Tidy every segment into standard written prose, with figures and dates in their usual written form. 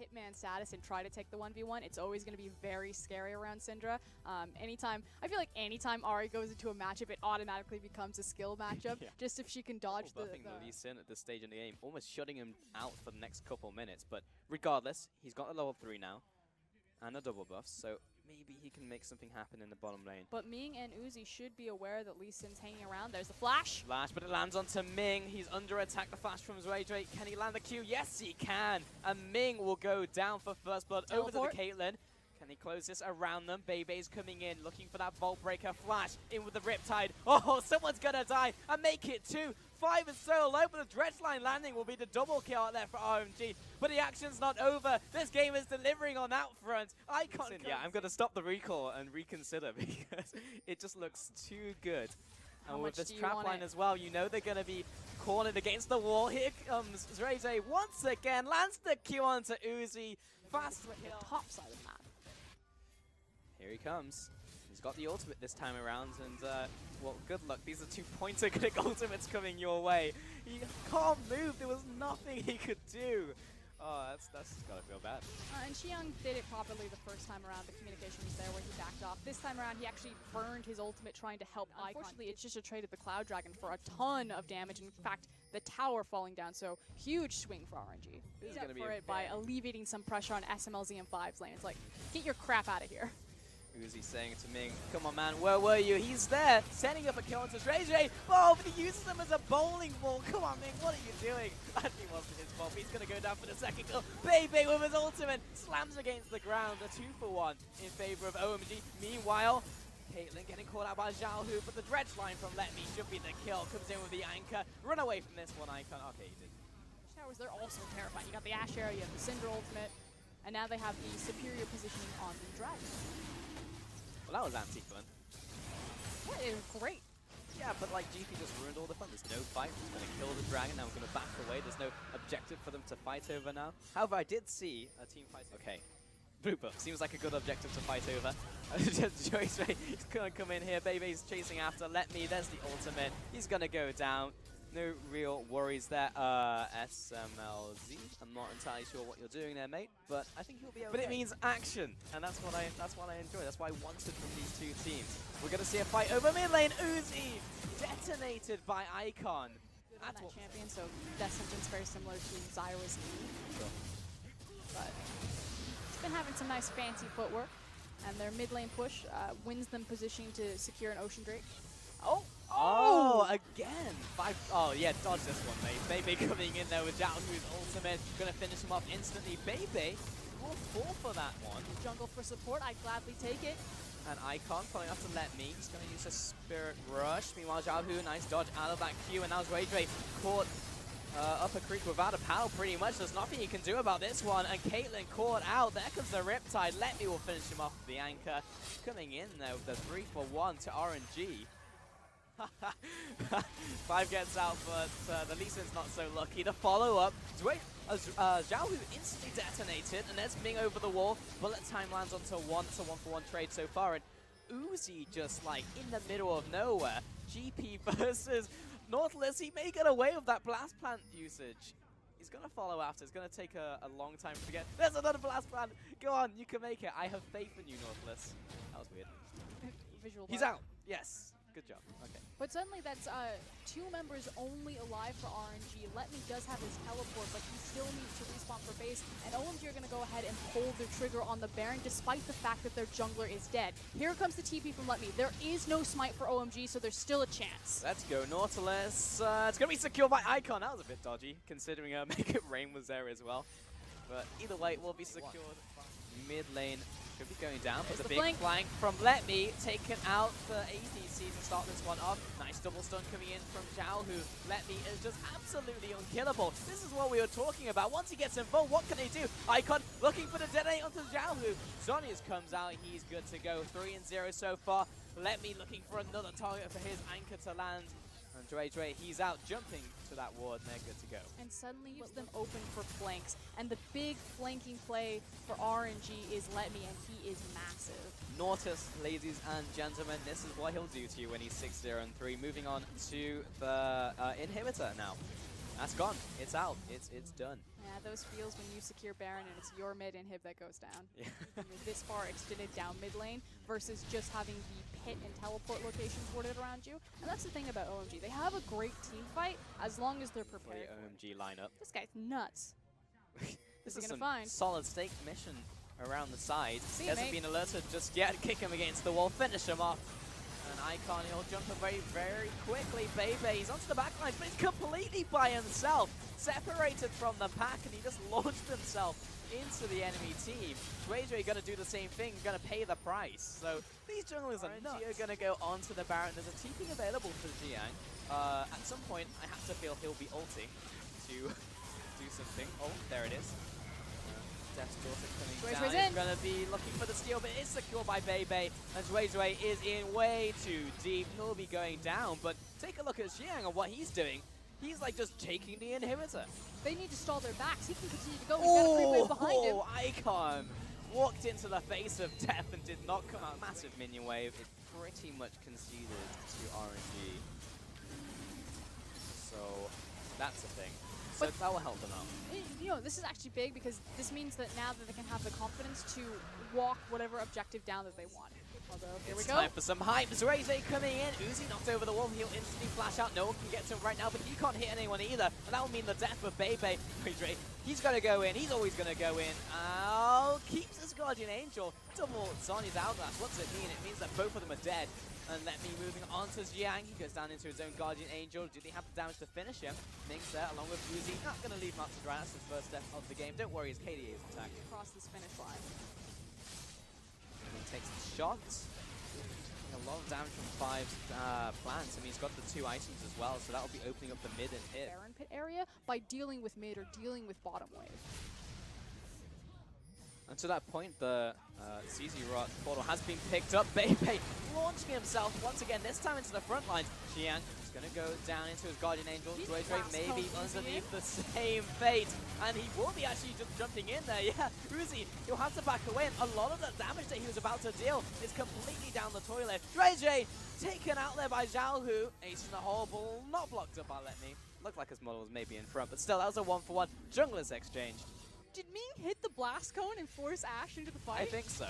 hitman status and try to take the 1v1, it's always going to be very scary around Syndra. I feel like anytime Ari goes into a matchup, it automatically becomes a skill matchup, just if she can dodge the Lee Sin at this stage in the game, almost shutting him out for the next couple minutes. But regardless, he's got a level 3 now and a double buff, so maybe he can make something happen in the bottom lane. But Ming and Uzi should be aware that Lee Sin's hanging around. There's the flash. Flash, but it lands onto Ming. He's under attack. The flash from Zwaydre. Can he land the Q? Yes, he can. And Ming will go down for first blood. Teleport. Over to the Caitlyn. Can he close this around them? Bebe's coming in, looking for that Vault Breaker. Flash in with the Riptide. Oh, someone's going to die and make it 2. 5 is so low, but the dredge line landing will be the double kill out there for OMG. But the action's not over. This game is delivering on that front. Icon. Yeah, I'm going to stop the recall and reconsider because it just looks too good. And with this trap line as well, you know they're going to be cornered against the wall. Here comes Zwaydre once again, lands the Q onto Uzi. Fast kill. The top side of the map. Here he comes. He's got the ultimate this time around, and well, good luck. These are 2 pointer click ultimates coming your way. He can't move. There was nothing he could do. Oh, that's gotta feel bad. And Xiang did it properly the first time around. The communication was there where he backed off. This time around, he actually burned his ultimate trying to help Icon. Unfortunately, it's just a trade of the Cloud Dragon for a ton of damage. In fact, the tower falling down, so huge swing for RNG. This is gonna be by alleviating some pressure on SMLZ and 5's lane. It's like, get your crap out of here. Uzi saying to Ming, come on man, where were you? He's there, setting up a kill onto Zwaydre. Oh, but he uses him as a bowling ball. Come on Ming, what are you doing? That wasn't his fault. He's going to go down for the second kill. Bebe with his ultimate slams against the ground. A 2-for-1 in favor of OMG. Meanwhile, Caitlyn getting caught out by Zhao Hu, but the dredge line from Let Me should be the kill. Comes in with the anchor. Run away from this one, Icon. Okay, he did. Showers, they're also terrifying. You got the Ash arrow, you have the Syndra ultimate, and now they have the superior positioning on the dragon. Well, that was anti-fun. What is great. Yeah, but like GP just ruined all the fun. There's no fight. We're going to kill the dragon. Now we're going to back away. There's no objective for them to fight over now. However, I did see a team fight. Okay. Blue buff. Seems like a good objective to fight over. Joyce is going to come in here. Bebe's chasing after. Let Me. There's the ultimate. He's going to go down. No real worries there. SMLZ. I'm not entirely sure what you're doing there, mate, but I think you'll be okay. But it means action, and that's what I enjoy. That's what I wanted from these two teams. We're going to see a fight over mid lane. Uzi detonated by Icon. Good on that champion, so that sentence very similar to Zyra's knee. Sure. But it's been having some nice fancy footwork, and their mid lane push wins them positioning to secure an Ocean Drake. Oh, again. Oh, yeah, dodge this one, mate. Bebe coming in there with Zhao Hu's ultimate. Gonna finish him off instantly. Bebe will fall for that one. Jungle for support, I'd gladly take it. And Icon following up to Let Me. He's gonna use a Spirit Rush. Meanwhile, Zhao Hu, nice dodge out of that Q. And now Zwaydre caught up a creek without a POW pretty much. There's nothing he can do about this one. And Caitlyn caught out. There comes the Riptide. Let Me will finish him off with the anchor. Coming in there with the 3-for-1 to RNG. 5 gets out, but the Lee Sin's not so lucky. The follow-up, Zhao Hu instantly detonated, and there's Ming over the wall. Bullet time lands onto one. It's a 1-for-1 trade so far, and Uzi just like in the middle of nowhere. GP versus Nautilus. He may get away with that blast plant usage. He's going to follow after. It's going to take a long time to get. There's another blast plant. Go on, you can make it. I have faith in you, Nautilus. That was weird. Visual He's out. Yes. Good job. Okay. But suddenly that's 2 members only alive for RNG. Let Me does have his teleport, but he still needs to respawn for base. And OMG are going to go ahead and pull their trigger on the Baron despite the fact that their jungler is dead. Here comes the TP from Let Me. There is no smite for OMG, so there's still a chance. Let's go, Nautilus. It's going to be secured by Icon. That was a bit dodgy, considering Make It Rain was there as well. But either way, it will be secured. Mid lane could be going down, but the big flank from Let Me taken out for ADC to start this one off. Nice double stun coming in from Zhao Hu. Let Me is just absolutely unkillable. This is what we were talking about. Once he gets involved, what can he do? Icon looking for the detonate onto Zhao Hu. Zonius comes out, he's good to go. 3-0 so far. Let Me looking for another target for his anchor to land. And Dre, he's out jumping to that ward, and they're good to go. And suddenly leaves them open for flanks. And the big flanking play for RNG is Let Me, and he is massive. Nautilus, ladies and gentlemen, this is what he'll do to you when he's 6-0-3. Moving on to the inhibitor now. That's gone. It's out. It's done. Yeah, those feels when you secure Baron and it's your mid inhib that goes down. Yeah. When you're this far extended down mid lane versus just having the pit and teleport locations warded around you. And that's the thing about OMG. They have a great team fight as long as they're For prepared. the OMG lineup. This guy's nuts. This What's is he some gonna find? solid stake mission around the side. See, He hasn't mate. been alerted just yet. Kick him against the wall. Finish him off. And Icon, he'll jump away very quickly. Bebe, he's onto the back line, but he's completely by himself. Separated from the pack, and he just launched himself into the enemy team. Suejo going to do the same thing, going to pay the price. So these junglers are nuts. Are going to go onto the Baron. There's a TP available for Jiang. At some point, I have to feel he'll be ulting to do something. Oh, there it is. Death's daughter coming down. He's going to be looking for the steal, but it's secured by Bebe. And Suejo is in way too deep. He'll be going down, but take a look at Jiang and what he's doing. He's like just taking the inhibitor. They need to stall their backs. He can continue to go. He's got a creep wave behind him. Icon walked into the face of death and did not come out. Massive minion wave. It pretty much conceded to RNG. So that's a thing. So But that will help them out. You know, this is actually big because this means that now that they can have the confidence to walk whatever objective down that they want. Although, here we go. It's time for some hype. Zureze coming in. Uzi knocked over the wall. He'll instantly flash out. No one can get to him right now, but he can't hit anyone either. And that will mean the death of Bebe. He's going to go in. He's always going to go in. Keeps his Guardian Angel. Double Sonya's Hourglass. What's it mean? It means that both of them are dead. And let me moving on to Jiang. He goes down into his own Guardian Angel. Do they have the damage to finish him? Ming's there along with Uzi. Not going to leave him out to dry. That's his first death of the game. Don't worry, his KDA's attack. Across this finish line. He takes the shots. A lot of damage from 5 plants. I mean, he's got the 2 items as well, so that'll be opening up the mid and hit. Baron pit area by dealing with mid or dealing with bottom wave. And to that point, the CZ Rock portal has been picked up. Bebe launching himself once again, this time into the front lines. Jiang is going to go down into his Guardian Angel. Suejo maybe underneath the same fate. And he will be actually just jumping in there. Yeah, Uzi, he'll have to back away. And a lot of the damage that he was about to deal is completely down the toilet. Suejo taken out there by Zhao Hu. Ace in the hole, ball not blocked up by Let Me. Looked like his model was maybe in front, but still, that was a 1-for-1 junglers exchange. Did Ming hit the blast cone and force Ashe into the fight? I think so.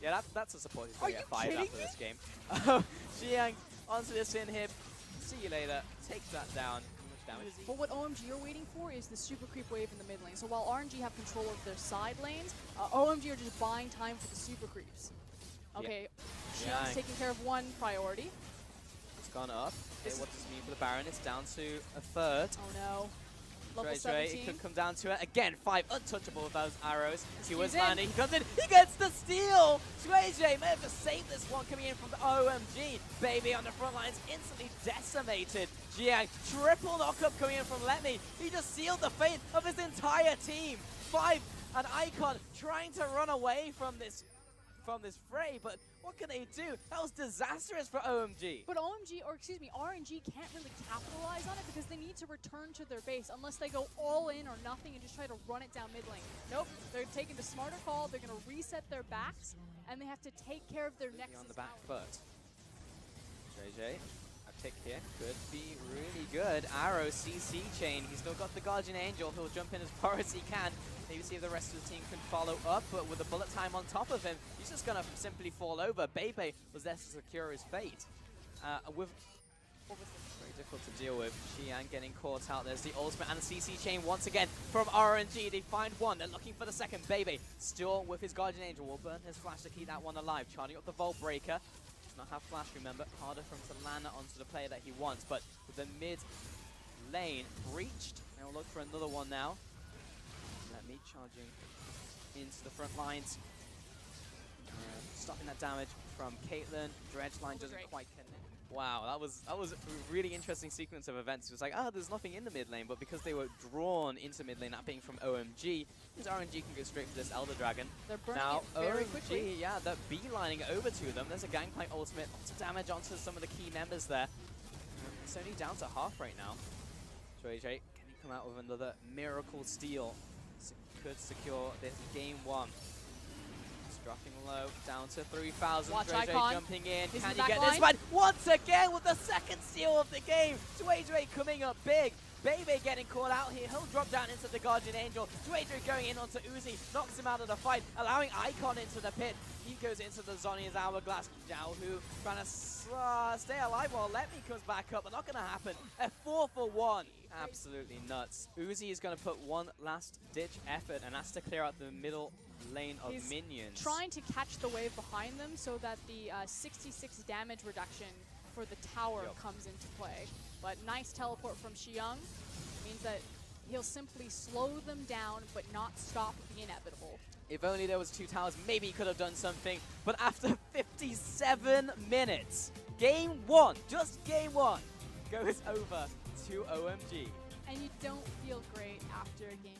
Yeah, that's a support. He's going to get fired kidding after me? this game. Jiang onto this inhib. See you later. Take that down. Too much damage. But what OMG are waiting for is the super creep wave in the mid lane. So while RNG have control of their side lanes, OMG are just buying time for the super creeps. Okay, Jiang's taking care of one priority. It's gone up. Okay, what does it mean for the Baron? It's down to a third. Oh no. Level It 17. could come down to it. Again, 5 untouchable with those arrows. He was in. landing. He comes in. He gets the steal. Suejo may have just saved this one coming in from the OMG. Baby on the front lines instantly decimated. Jiang, triple knockup coming in from Let Me. He just sealed the fate of his entire team. 5 and Icon trying to run away from this fray, but what can they do? That was disastrous for OMG. But OMG, or excuse me, RNG can't really capitalize on it because they need to return to their base unless they go all in or nothing and just try to run it down mid lane. Nope, they're taking the smarter call. They're going to reset their backs, and they have to take care of their Really nexus. on the back foot. JJ, a pick here could be really good. Arrow, CC chain. He's still got the Guardian Angel. He'll jump in as far as he can. Maybe see if the rest of the team can follow up, but with the bullet time on top of him, he's just going to simply fall over. Bebe was there to secure his fate. Very difficult to deal with. Jiang getting caught out. There's the ultimate and the CC chain once again from RNG. They find one. They're looking for the second. Bebe still with his Guardian Angel. Will burn his flash to keep that one alive. Charging up the Vault Breaker. Does not have flash, remember. Harder for him to land onto the player that he wants. But with the mid lane breached, they'll look for another one now. Let Me charging into the front lines. Stopping that damage from Caitlyn. Dredge line doesn't quite connect. Wow, that was a really interesting sequence of events. It was like, there's nothing in the mid lane, but because they were drawn into mid lane, that being from OMG, this RNG can go straight for this Elder Dragon. They're burning now, it very OMG, quickly. yeah, they're beelining over to them. There's a Gangplank ultimate, lots of damage onto some of the key members there. It's only down to half right now. Suejo, can he come out with another miracle steal? Could secure this game 1. Dropping low, down to 3,000. Watch Suejo Icon. jumping in. He's Can in you the get back this line. one once again with the second steal of the game? Suejo coming up big. Bebe getting caught out here. He'll drop down into the Guardian Angel. Adrian going in onto Uzi, knocks him out of the fight, allowing Icon into the pit. He goes into the Zhonya's Hourglass. Zhao Hu trying to stay alive while Lemmy comes back up, but not going to happen. A 4-for-1. Absolutely nuts. Uzi is going to put one last ditch effort, and that's to clear out the middle lane of He's minions. trying to catch the wave behind them so that the 66 damage reduction for the tower comes into play. But nice teleport from Xiang means that he'll simply slow them down but not stop the inevitable. If only there was 2 towers, maybe he could have done something. But after 57 minutes, game 1, just game 1, goes over to OMG. And you don't feel great after a game